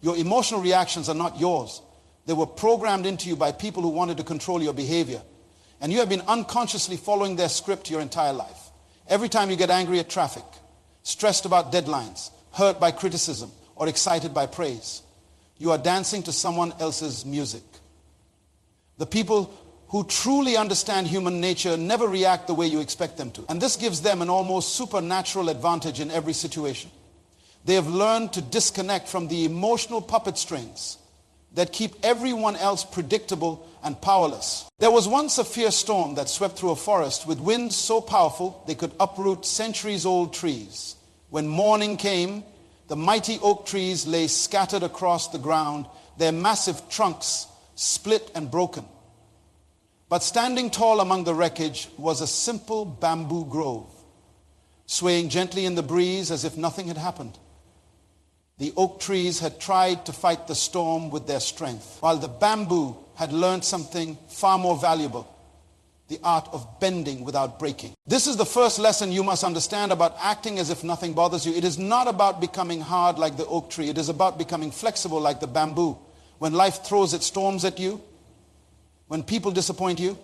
Your emotional reactions are not yours. They were programmed into you by people who wanted to control your behavior. And you have been unconsciously following their script your entire life. Every time you get angry at traffic, stressed about deadlines, hurt by criticism, or excited by praise, you are dancing to someone else's music. The people who truly understand human nature never react the way you expect them to. And this gives them an almost supernatural advantage in every situation. They have learned to disconnect from the emotional puppet strings that keep everyone else predictable and powerless. There was once a fierce storm that swept through a forest with winds so powerful they could uproot centuries-old trees. When morning came, the mighty oak trees lay scattered across the ground, their massive trunks split and broken. But standing tall among the wreckage was a simple bamboo grove, swaying gently in the breeze as if nothing had happened. The oak trees had tried to fight the storm with their strength, while the bamboo had learned something far more valuable, the art of bending without breaking. This is the first lesson you must understand about acting as if nothing bothers you. It is not about becoming hard like the oak tree. It is about becoming flexible like the bamboo. When life throws its storms at you, when people disappoint you,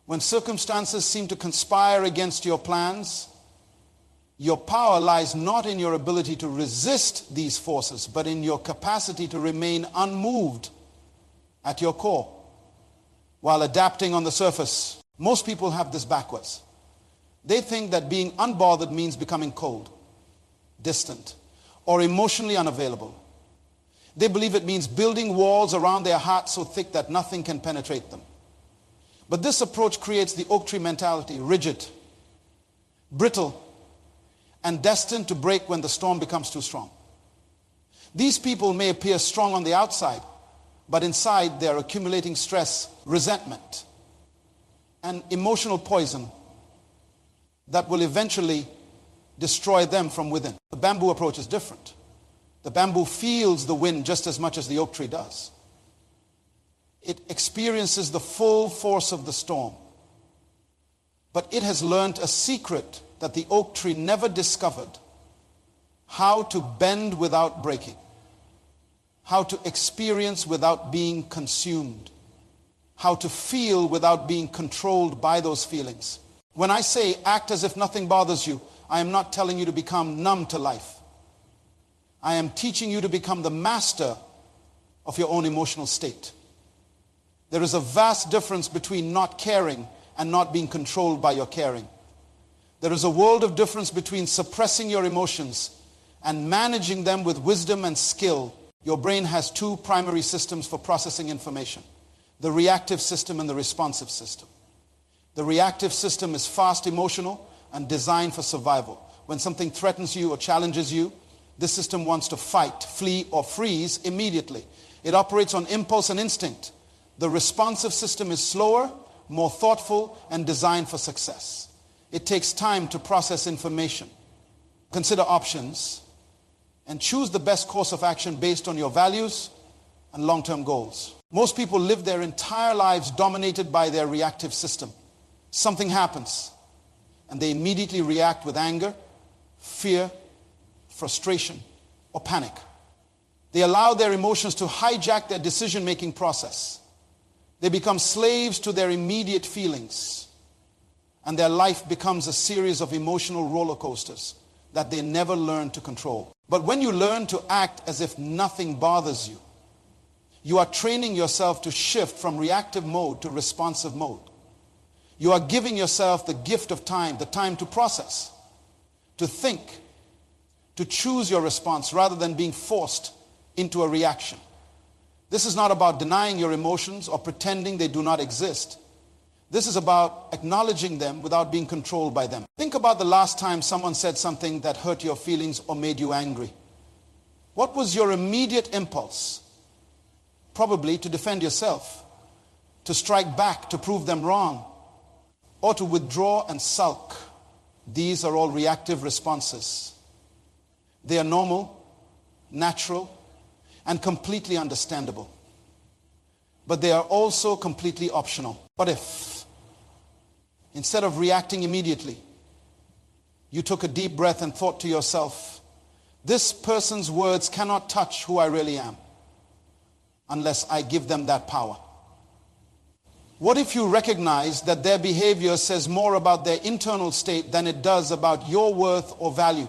when circumstances seem to conspire against your plans, your power lies not in your ability to resist these forces, but in your capacity to remain unmoved at your core while adapting on the surface. Most people have this backwards. They think that being unbothered means becoming cold, distant, or emotionally unavailable. They believe it means building walls around their heart so thick that nothing can penetrate them. But this approach creates the oak tree mentality, rigid, brittle, and destined to break when the storm becomes too strong. These people may appear strong on the outside, but inside they are accumulating stress, resentment, and emotional poison that will eventually destroy them from within. The bamboo approach is different. The bamboo feels the wind just as much as the oak tree does. It experiences the full force of the storm. But it has learned a secret that the oak tree never discovered: how to bend without breaking, how to experience without being consumed, how to feel without being controlled by those feelings. When I say act as if nothing bothers you, I am not telling you to become numb to life. I am teaching you to become the master of your own emotional state. There is a vast difference between not caring and not being controlled by your caring. There is a world of difference between suppressing your emotions and managing them with wisdom and skill. Your brain has two primary systems for processing information: the reactive system and the responsive system. The reactive system is fast, emotional, and designed for survival. When something threatens you or challenges you, this system wants to fight, flee, or freeze immediately. It operates on impulse and instinct. The responsive system is slower, more thoughtful, and designed for success. It takes time to process information, consider options, and choose the best course of action based on your values and long-term goals. Most people live their entire lives dominated by their reactive system. Something happens, and they immediately react with anger, fear, frustration, or panic. They allow their emotions to hijack their decision-making process. They become slaves to their immediate feelings, and their life becomes a series of emotional roller coasters that they never learn to control. But when you learn to act as if nothing bothers you, you are training yourself to shift from reactive mode to responsive mode. You are giving yourself the gift of time, the time to process, to think, to choose your response rather than being forced into a reaction. This is not about denying your emotions or pretending they do not exist. This is about acknowledging them without being controlled by them. Think about the last time someone said something that hurt your feelings or made you angry. What was your immediate impulse? Probably to defend yourself, to strike back, to prove them wrong, or to withdraw and sulk. These are all reactive responses. They are normal, natural, and completely understandable. But they are also completely optional. What if, instead of reacting immediately, you took a deep breath and thought to yourself, This person's words cannot touch who I really am unless I give them that power. What if you recognize that their behavior says more about their internal state than it does about your worth or value?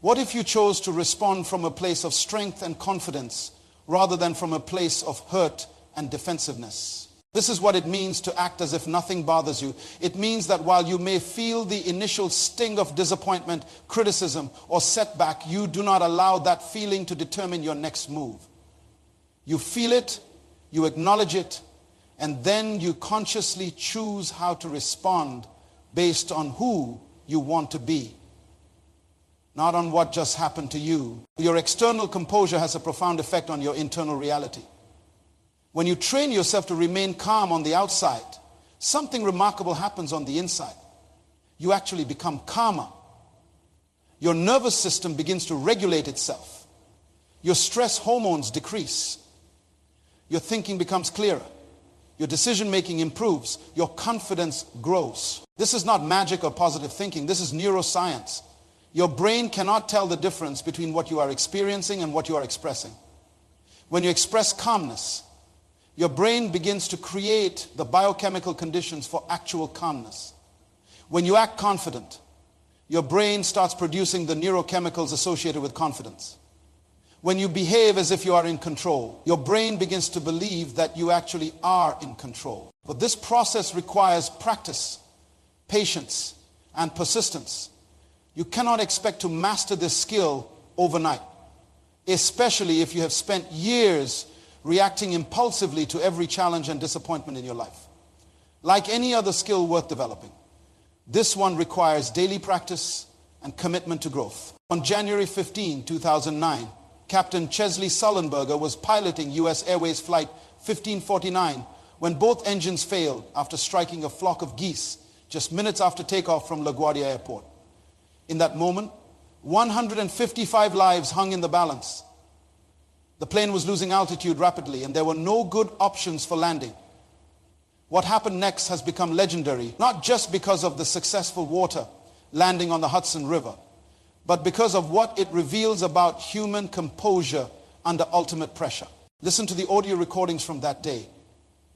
What if you chose to respond from a place of strength and confidence rather than from a place of hurt and defensiveness? This is what it means to act as if nothing bothers you. It means that while you may feel the initial sting of disappointment, criticism, or setback, you do not allow that feeling to determine your next move. You feel it, you acknowledge it, and then you consciously choose how to respond based on who you want to be, not on what just happened to you. Your external composure has a profound effect on your internal reality. When you train yourself to remain calm on the outside, something remarkable happens on the inside. You actually become calmer. Your nervous system begins to regulate itself. Your stress hormones decrease. Your thinking becomes clearer. Your decision-making improves. Your confidence grows. This is not magic or positive thinking. This is neuroscience. Your brain cannot tell the difference between what you are experiencing and what you are expressing. When you express calmness, your brain begins to create the biochemical conditions for actual calmness. When you act confident, your brain starts producing the neurochemicals associated with confidence. When you behave as if you are in control, your brain begins to believe that you actually are in control. But this process requires practice, patience, and persistence. You cannot expect to master this skill overnight, especially if you have spent years reacting impulsively to every challenge and disappointment in your life. Like any other skill worth developing, this one requires daily practice and commitment to growth. On January 15, 2009, Captain Chesley Sullenberger was piloting U.S. Airways Flight 1549 when both engines failed after striking a flock of geese just minutes after takeoff from LaGuardia Airport. In that moment, 155 lives hung in the balance. The plane was losing altitude rapidly, and there were no good options for landing. What happened next has become legendary, not just because of the successful water landing on the Hudson River, but because of what it reveals about human composure under ultimate pressure. Listen to the audio recordings from that day.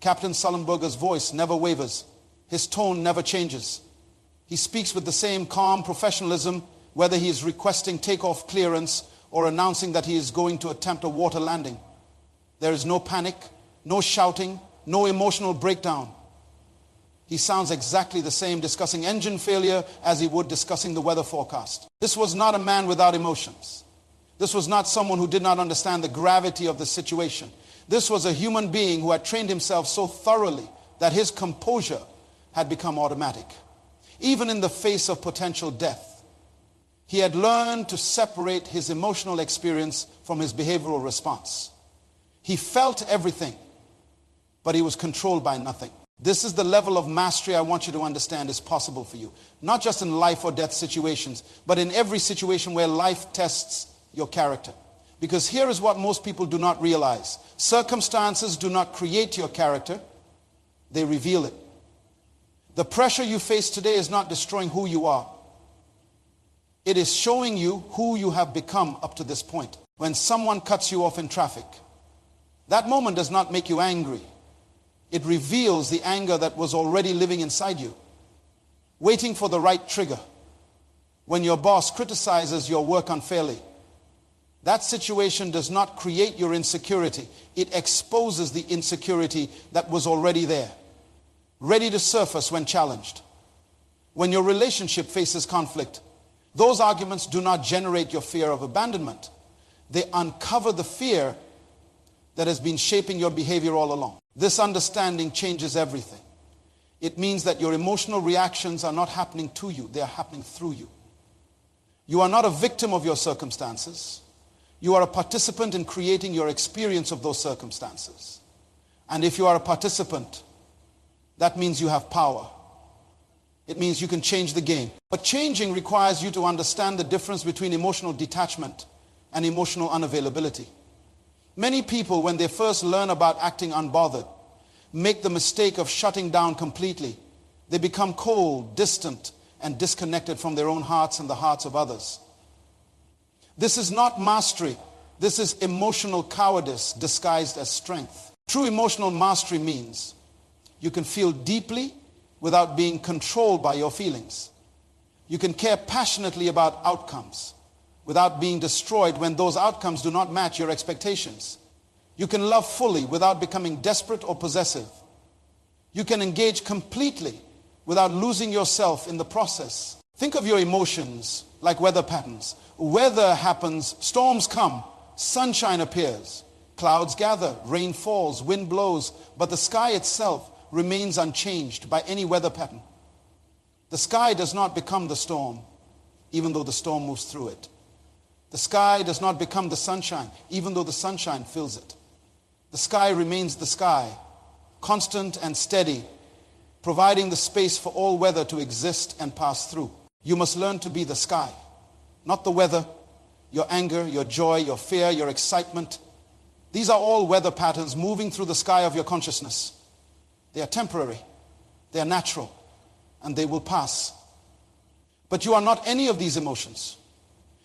Captain Sullenberger's voice never wavers. His tone never changes. He speaks with the same calm professionalism, whether he is requesting takeoff clearance or announcing that he is going to attempt a water landing. There is no panic, no shouting, no emotional breakdown. He sounds exactly the same discussing engine failure as he would discussing the weather forecast. This was not a man without emotions. This was not someone who did not understand the gravity of the situation. This was a human being who had trained himself so thoroughly that his composure had become automatic. Even in the face of potential death, he had learned to separate his emotional experience from his behavioral response. He felt everything, but he was controlled by nothing. This is the level of mastery I want you to understand is possible for you. Not just in life or death situations, but in every situation where life tests your character. Because here is what most people do not realize. Circumstances do not create your character, they reveal it. The pressure you face today is not destroying who you are. It is showing you who you have become up to this point. When someone cuts you off in traffic, that moment does not make you angry. It reveals the anger that was already living inside you, waiting for the right trigger. When your boss criticizes your work unfairly, that situation does not create your insecurity. It exposes the insecurity that was already there, ready to surface when challenged. When your relationship faces conflict, those arguments do not generate your fear of abandonment. They uncover the fear that has been shaping your behavior all along. This understanding changes everything. It means that your emotional reactions are not happening to you, they are happening through you. You are not a victim of your circumstances. You are a participant in creating your experience of those circumstances. And if you are a participant, that means you have power. It means you can change the game. But changing requires you to understand the difference between emotional detachment and emotional unavailability. Many people, when they first learn about acting unbothered, make the mistake of shutting down completely. They become cold, distant, and disconnected from their own hearts and the hearts of others. This is not mastery. This is emotional cowardice disguised as strength. True emotional mastery means you can feel deeply without being controlled by your feelings. You can care passionately about outcomes without being destroyed when those outcomes do not match your expectations. You can love fully without becoming desperate or possessive. You can engage completely without losing yourself in the process. Think of your emotions like weather patterns. Weather happens, storms come, sunshine appears, clouds gather, rain falls, wind blows, but the sky itself remains unchanged by any weather pattern. The sky does not become the storm, even though the storm moves through it. The sky does not become the sunshine, even though the sunshine fills it. The sky remains the sky, constant and steady, providing the space for all weather to exist and pass through. You must learn to be the sky, not the weather, your anger, your joy, your fear, your excitement. These are all weather patterns moving through the sky of your consciousness. They are temporary, they are natural, and they will pass. But you are not any of these emotions.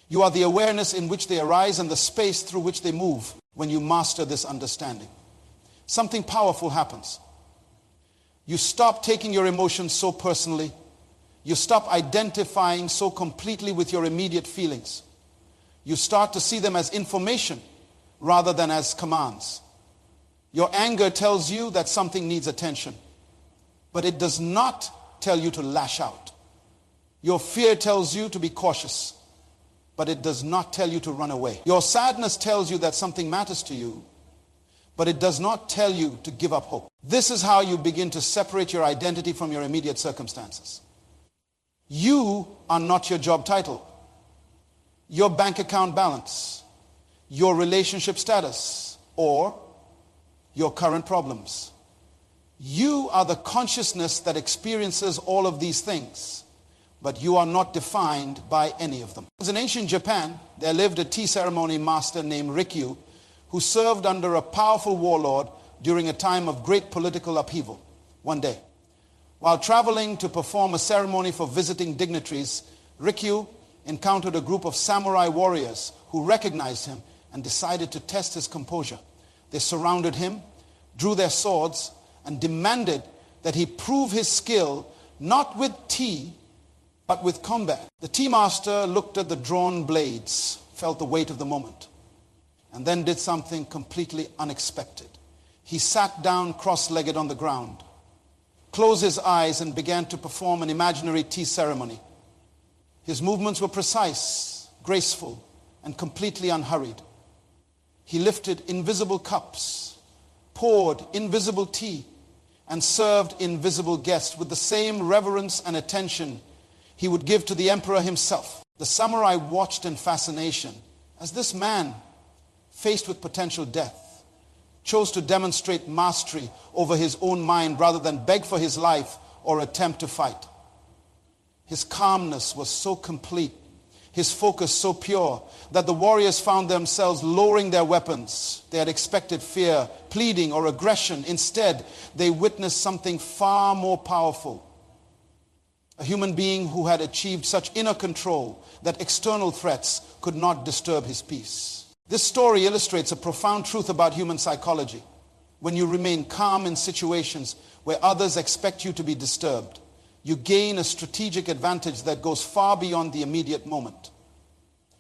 You are the awareness in which they arise and the space through which they move. When you master this understanding, something powerful happens. You stop taking your emotions so personally. You stop identifying so completely with your immediate feelings. You start to see them as information rather than as commands. Your anger tells you that something needs attention, but it does not tell you to lash out. Your fear tells you to be cautious, but it does not tell you to run away. Your sadness tells you that something matters to you, but it does not tell you to give up hope. This is how you begin to separate your identity from your immediate circumstances. You are not your job title, your bank account balance, your relationship status, or your current problems. You are the consciousness that experiences all of these things, but you are not defined by any of them. In ancient Japan, there lived a tea ceremony master named Rikyu who served under a powerful warlord during a time of great political upheaval. One day, while traveling to perform a ceremony for visiting dignitaries, Rikyu encountered a group of samurai warriors who recognized him and decided to test his composure. They surrounded him, drew their swords, and demanded that he prove his skill not with tea, but with combat. The tea master looked at the drawn blades, felt the weight of the moment, and then did something completely unexpected. He sat down cross-legged on the ground, closed his eyes, and began to perform an imaginary tea ceremony. His movements were precise, graceful, and completely unhurried. He lifted invisible cups, poured invisible tea, and served invisible guests with the same reverence and attention he would give to the emperor himself. The samurai watched in fascination as this man, faced with potential death, chose to demonstrate mastery over his own mind rather than beg for his life or attempt to fight. His calmness was so complete, his focus so pure, that the warriors found themselves lowering their weapons. They had expected fear, pleading, or aggression. Instead, they witnessed something far more powerful. A human being who had achieved such inner control that external threats could not disturb his peace. This story illustrates a profound truth about human psychology. When you remain calm in situations where others expect you to be disturbed, you gain a strategic advantage that goes far beyond the immediate moment.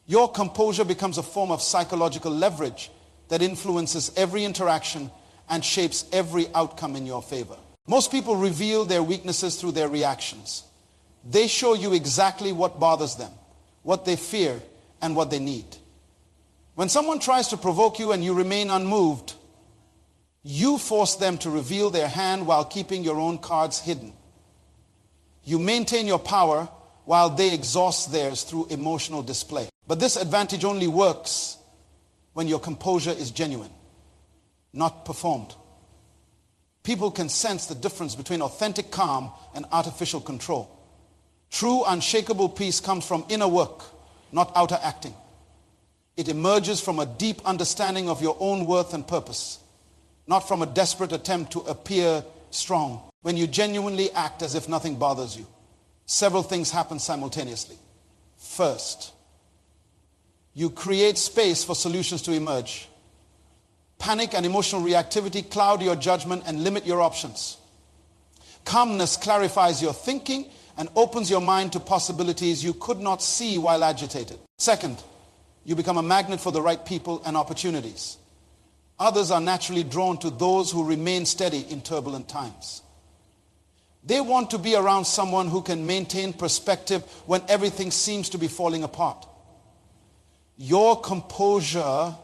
Your composure becomes a form of psychological leverage that influences every interaction and shapes every outcome in your favor. Most people reveal their weaknesses through their reactions. They show you exactly what bothers them, what they fear, and what they need. When someone tries to provoke you and you remain unmoved, you force them to reveal their hand while keeping your own cards hidden. You maintain your power while they exhaust theirs through emotional display. But this advantage only works when your composure is genuine, not performed. People can sense the difference between authentic calm and artificial control. True, unshakable peace comes from inner work, not outer acting. It emerges from a deep understanding of your own worth and purpose, not from a desperate attempt to appear strong. When you genuinely act as if nothing bothers you, several things happen simultaneously. First, you create space for solutions to emerge. Panic and emotional reactivity cloud your judgment and limit your options. Calmness clarifies your thinking and opens your mind to possibilities you could not see while agitated. Second, you become a magnet for the right people and opportunities. Others are naturally drawn to those who remain steady in turbulent times. They want to be around someone who can maintain perspective when everything seems to be falling apart. Your composure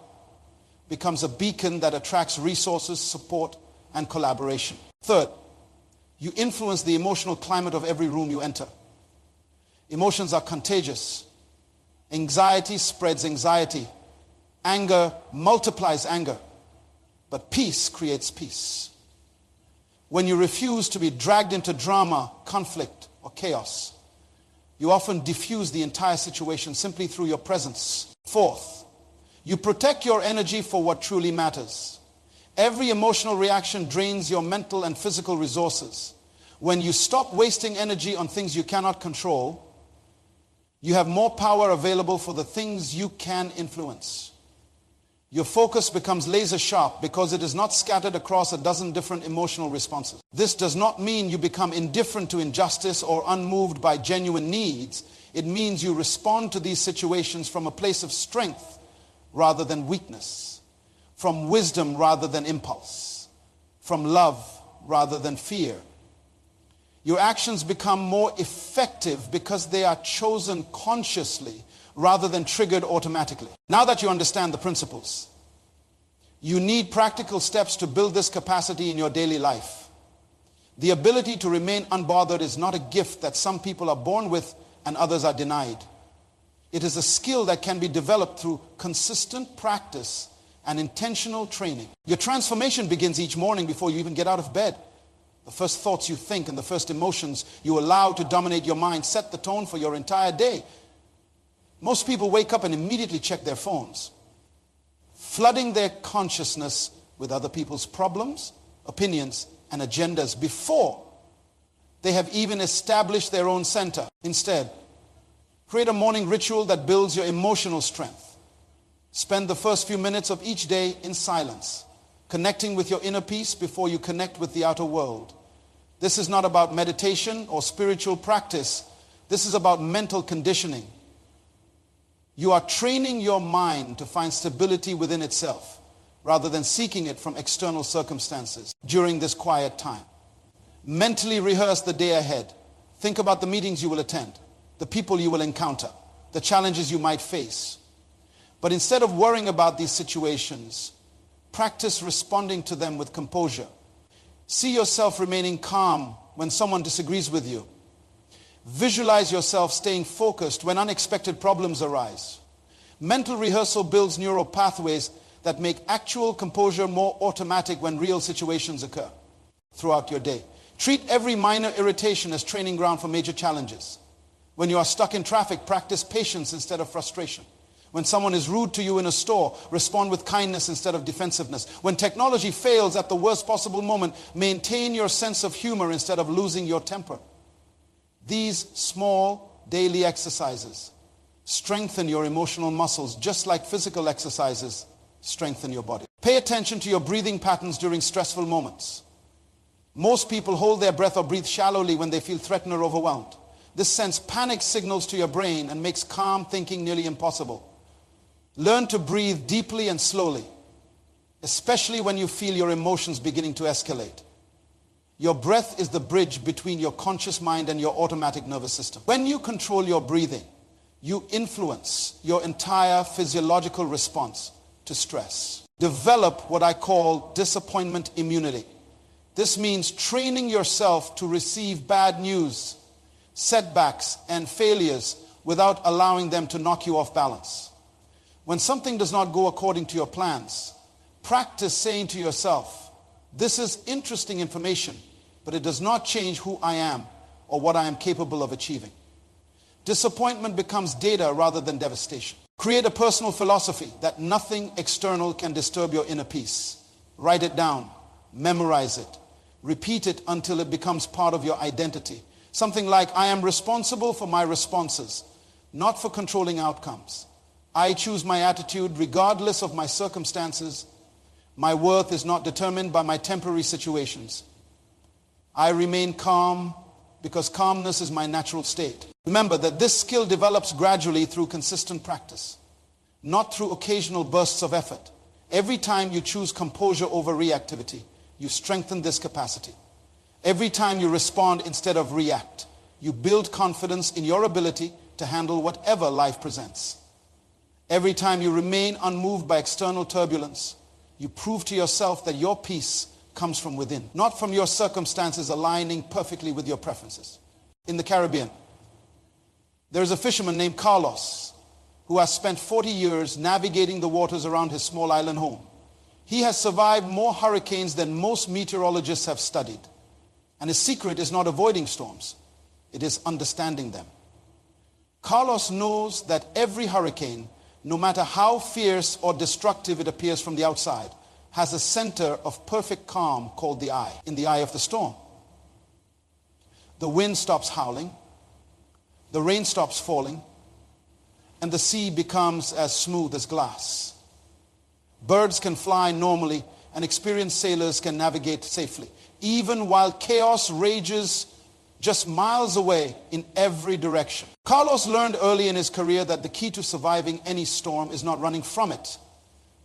becomes a beacon that attracts resources, support, and collaboration. Third, you influence the emotional climate of every room you enter. Emotions are contagious. Anxiety spreads anxiety. Anger multiplies anger. But peace creates peace. When you refuse to be dragged into drama, conflict, or chaos, you often diffuse the entire situation simply through your presence. Fourth, you protect your energy for what truly matters. Every emotional reaction drains your mental and physical resources. When you stop wasting energy on things you cannot control, you have more power available for the things you can influence. Your focus becomes laser sharp because it is not scattered across a dozen different emotional responses. This does not mean you become indifferent to injustice or unmoved by genuine needs. It means you respond to these situations from a place of strength rather than weakness, from wisdom rather than impulse, from love rather than fear. Your actions become more effective because they are chosen consciously rather than triggered automatically. Now that you understand the principles, you need practical steps to build this capacity in your daily life. The ability to remain unbothered is not a gift that some people are born with and others are denied. It is a skill that can be developed through consistent practice and intentional training. Your transformation begins each morning before you even get out of bed. The first thoughts you think and the first emotions you allow to dominate your mind set the tone for your entire day. Most people wake up and immediately check their phones, flooding their consciousness with other people's problems, opinions, and agendas before they have even established their own center. Instead, create a morning ritual that builds your emotional strength. Spend the first few minutes of each day in silence, connecting with your inner peace before you connect with the outer world. This is not about meditation or spiritual practice. This is about mental conditioning. You are training your mind to find stability within itself rather than seeking it from external circumstances during this quiet time. Mentally rehearse the day ahead. Think about the meetings you will attend, the people you will encounter, the challenges you might face. But instead of worrying about these situations, practice responding to them with composure. See yourself remaining calm when someone disagrees with you. Visualize yourself staying focused when unexpected problems arise. Mental rehearsal builds neural pathways that make actual composure more automatic when real situations occur throughout your day. Treat every minor irritation as training ground for major challenges. When you are stuck in traffic, practice patience instead of frustration. When someone is rude to you in a store, respond with kindness instead of defensiveness. When technology fails at the worst possible moment, maintain your sense of humor instead of losing your temper. These small daily exercises strengthen your emotional muscles just like physical exercises strengthen your body. Pay attention to your breathing patterns during stressful moments. Most people hold their breath or breathe shallowly when they feel threatened or overwhelmed. This sends panic signals to your brain and makes calm thinking nearly impossible. Learn to breathe deeply and slowly, especially when you feel your emotions beginning to escalate. Your breath is the bridge between your conscious mind and your automatic nervous system. When you control your breathing, you influence your entire physiological response to stress. Develop what I call disappointment immunity. This means training yourself to receive bad news, setbacks, and failures without allowing them to knock you off balance. When something does not go according to your plans, practice saying to yourself, "This is interesting information, but it does not change who I am or what I am capable of achieving." Disappointment becomes data rather than devastation. Create a personal philosophy that nothing external can disturb your inner peace. Write it down, memorize it, repeat it until it becomes part of your identity. Something like, "I am responsible for my responses, not for controlling outcomes. I choose my attitude regardless of my circumstances. My worth is not determined by my temporary situations. I remain calm because calmness is my natural state. Remember that this skill develops gradually through consistent practice, not through occasional bursts of effort. Every time you choose composure over reactivity, you strengthen this capacity. Every time you respond instead of react, you build confidence in your ability to handle whatever life presents. Every time you remain unmoved by external turbulence, you prove to yourself that your peace comes from within, not from your circumstances aligning perfectly with your preferences. In the Caribbean, there is a fisherman named Carlos who has spent 40 years navigating the waters around his small island home. He has survived more hurricanes than most meteorologists have studied. And his secret is not avoiding storms, it is understanding them. Carlos knows that every hurricane, no matter how fierce or destructive it appears from the outside, has a center of perfect calm called the eye, in the eye of the storm. The wind stops howling, the rain stops falling, and the sea becomes as smooth as glass. Birds can fly normally, and experienced sailors can navigate safely, even while chaos rages just miles away in every direction. Carlos learned early in his career that the key to surviving any storm is not running from it,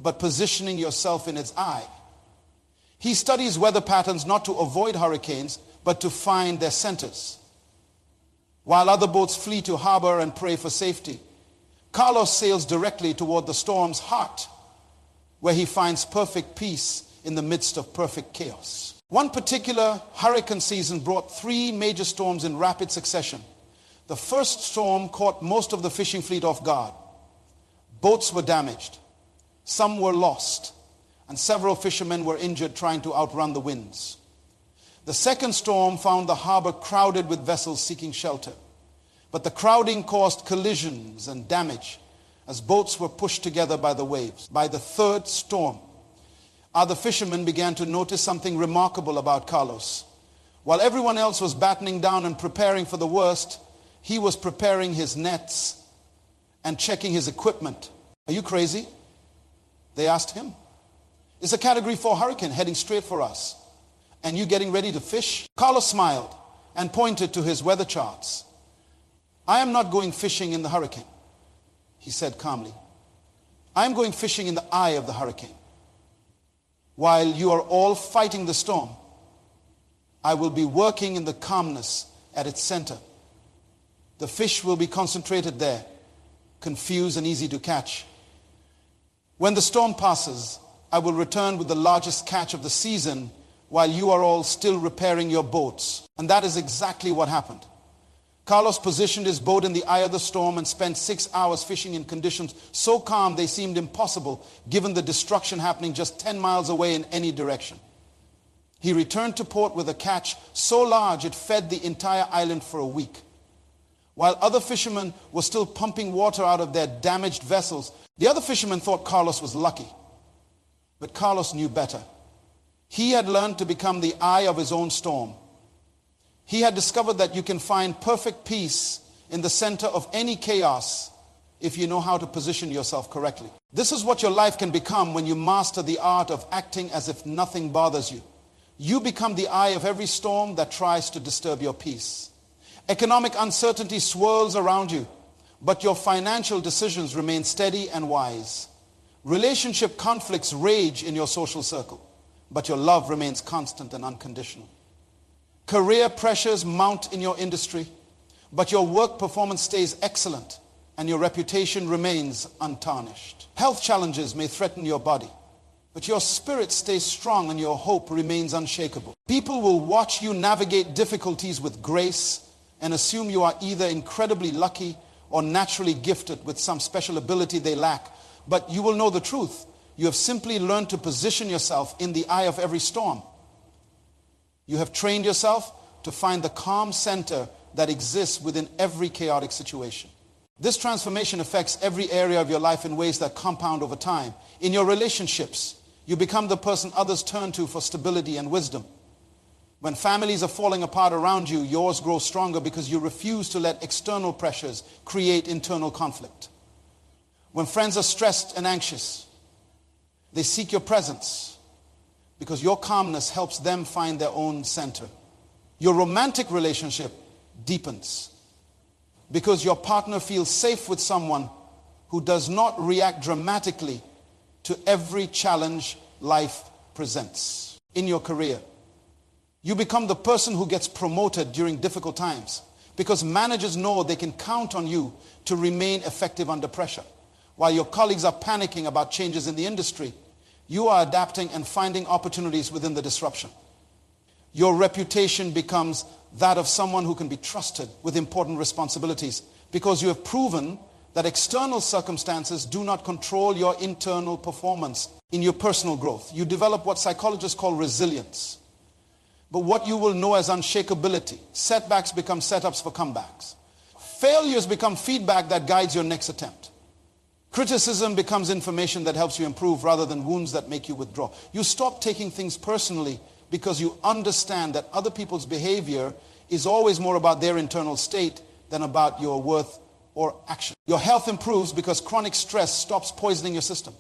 but positioning yourself in its eye. He studies weather patterns not to avoid hurricanes, but to find their centers. While other boats flee to harbor and pray for safety, Carlos sails directly toward the storm's heart, where he finds perfect peace in the midst of perfect chaos. One particular hurricane season brought 3 major storms in rapid succession. The first storm caught most of the fishing fleet off guard. Boats were damaged, some were lost, and several fishermen were injured trying to outrun the winds. The second storm found the harbor crowded with vessels seeking shelter, but the crowding caused collisions and damage as boats were pushed together by the waves. By the third storm, other fishermen began to notice something remarkable about Carlos. While everyone else was battening down and preparing for the worst, he was preparing his nets and checking his equipment. Are you crazy? They asked him. It's a Category 4 hurricane heading straight for us, and you getting ready to fish? Carlos smiled and pointed to his weather charts. I am not going fishing in the hurricane, he said calmly. I am going fishing in the eye of the hurricane. While you are all fighting the storm, I will be working in the calmness at its center. The fish will be concentrated there, confused and easy to catch. When the storm passes, I will return with the largest catch of the season while you are all still repairing your boats. And that is exactly what happened. Carlos positioned his boat in the eye of the storm and spent 6 hours fishing in conditions so calm they seemed impossible given the destruction happening just 10 miles away in any direction. He returned to port with a catch so large it fed the entire island for a week. While other fishermen were still pumping water out of their damaged vessels, the other fishermen thought Carlos was lucky. But Carlos knew better. He had learned to become the eye of his own storm. He had discovered that you can find perfect peace in the center of any chaos if you know how to position yourself correctly. This is what your life can become when you master the art of acting as if nothing bothers you. You become the eye of every storm that tries to disturb your peace. Economic uncertainty swirls around you, but your financial decisions remain steady and wise. Relationship conflicts rage in your social circle, but your love remains constant and unconditional. Career pressures mount in your industry, but your work performance stays excellent and your reputation remains untarnished. Health challenges may threaten your body, but your spirit stays strong and your hope remains unshakable. People will watch you navigate difficulties with grace and assume you are either incredibly lucky or naturally gifted with some special ability they lack. But you will know the truth. You have simply learned to position yourself in the eye of every storm. You have trained yourself to find the calm center that exists within every chaotic situation. This transformation affects every area of your life in ways that compound over time. In your relationships, you become the person others turn to for stability and wisdom. When families are falling apart around you, yours grows stronger because you refuse to let external pressures create internal conflict. When friends are stressed and anxious, they seek your presence because your calmness helps them find their own center. Your romantic relationship deepens because your partner feels safe with someone who does not react dramatically to every challenge life presents. In your career, you become the person who gets promoted during difficult times because managers know they can count on you to remain effective under pressure. While your colleagues are panicking about changes in the industry, you are adapting and finding opportunities within the disruption. Your reputation becomes that of someone who can be trusted with important responsibilities because you have proven that external circumstances do not control your internal performance. In your personal growth, you develop what psychologists call resilience. But what you will know as unshakability. Setbacks become setups for comebacks. Failures become feedback that guides your next attempt. Criticism becomes information that helps you improve rather than wounds that make you withdraw. You stop taking things personally because you understand that other people's behavior is always more about their internal state than about your worth or action. Your health improves because chronic stress stops poisoning your system.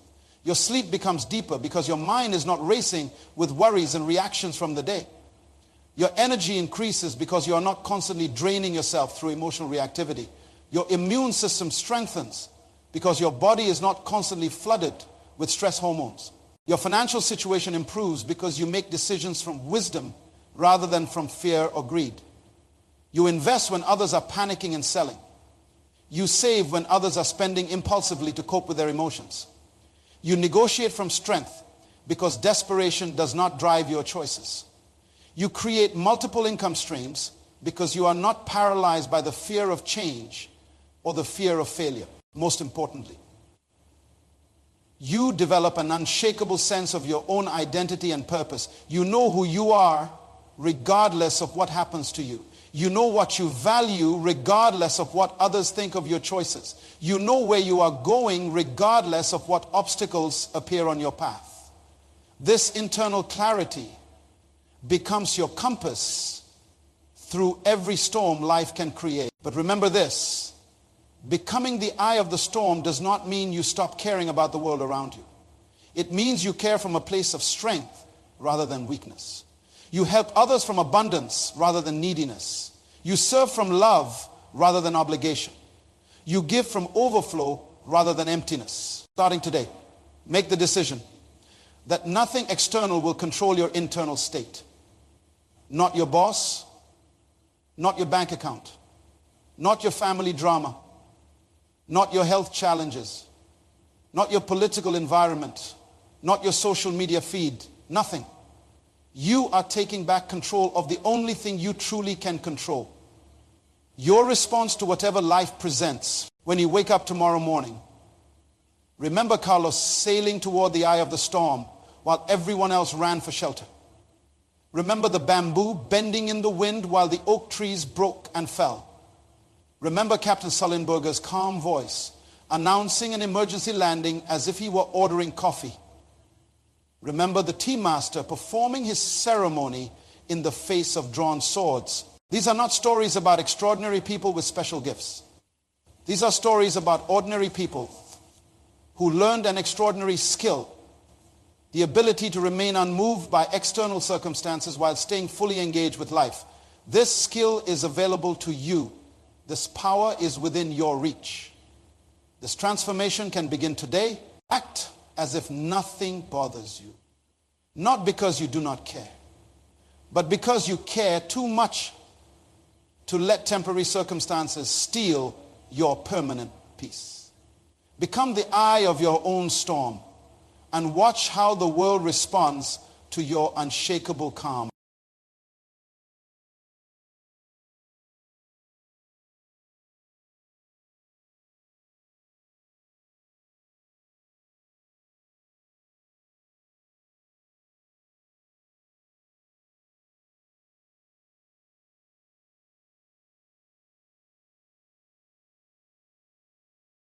Your sleep becomes deeper because your mind is not racing with worries and reactions from the day. Your energy increases because you are not constantly draining yourself through emotional reactivity. Your immune system strengthens because your body is not constantly flooded with stress hormones. Your financial situation improves because you make decisions from wisdom rather than from fear or greed. You invest when others are panicking and selling. You save when others are spending impulsively to cope with their emotions. You negotiate from strength because desperation does not drive your choices. You create multiple income streams because you are not paralyzed by the fear of change or the fear of failure. Most importantly, you develop an unshakable sense of your own identity and purpose. You know who you are regardless of what happens to you. You know what you value regardless of what others think of your choices. You know where you are going regardless of what obstacles appear on your path. This internal clarity becomes your compass through every storm life can create. But remember this, becoming the eye of the storm does not mean you stop caring about the world around you. It means you care from a place of strength rather than weakness. You help others from abundance rather than neediness. You serve from love rather than obligation. You give from overflow rather than emptiness. Starting today, make the decision that nothing external will control your internal state. Not your boss, not your bank account, not your family drama, not your health challenges, not your political environment, not your social media feed, nothing. You are taking back control of the only thing you truly can control. Your response to whatever life presents. When you wake up tomorrow morning, remember Carlos sailing toward the eye of the storm while everyone else ran for shelter. Remember the bamboo bending in the wind while the oak trees broke and fell. Remember Captain Sullenberger's calm voice announcing an emergency landing as if he were ordering coffee. Remember the tea master performing his ceremony in the face of drawn swords. These are not stories about extraordinary people with special gifts. These are stories about ordinary people who learned an extraordinary skill, the ability to remain unmoved by external circumstances while staying fully engaged with life. This skill is available to you. This power is within your reach. This transformation can begin today. Act as if nothing bothers you. Not because you do not care, but because you care too much to let temporary circumstances steal your permanent peace. Become the eye of your own storm and watch how the world responds to your unshakable calm.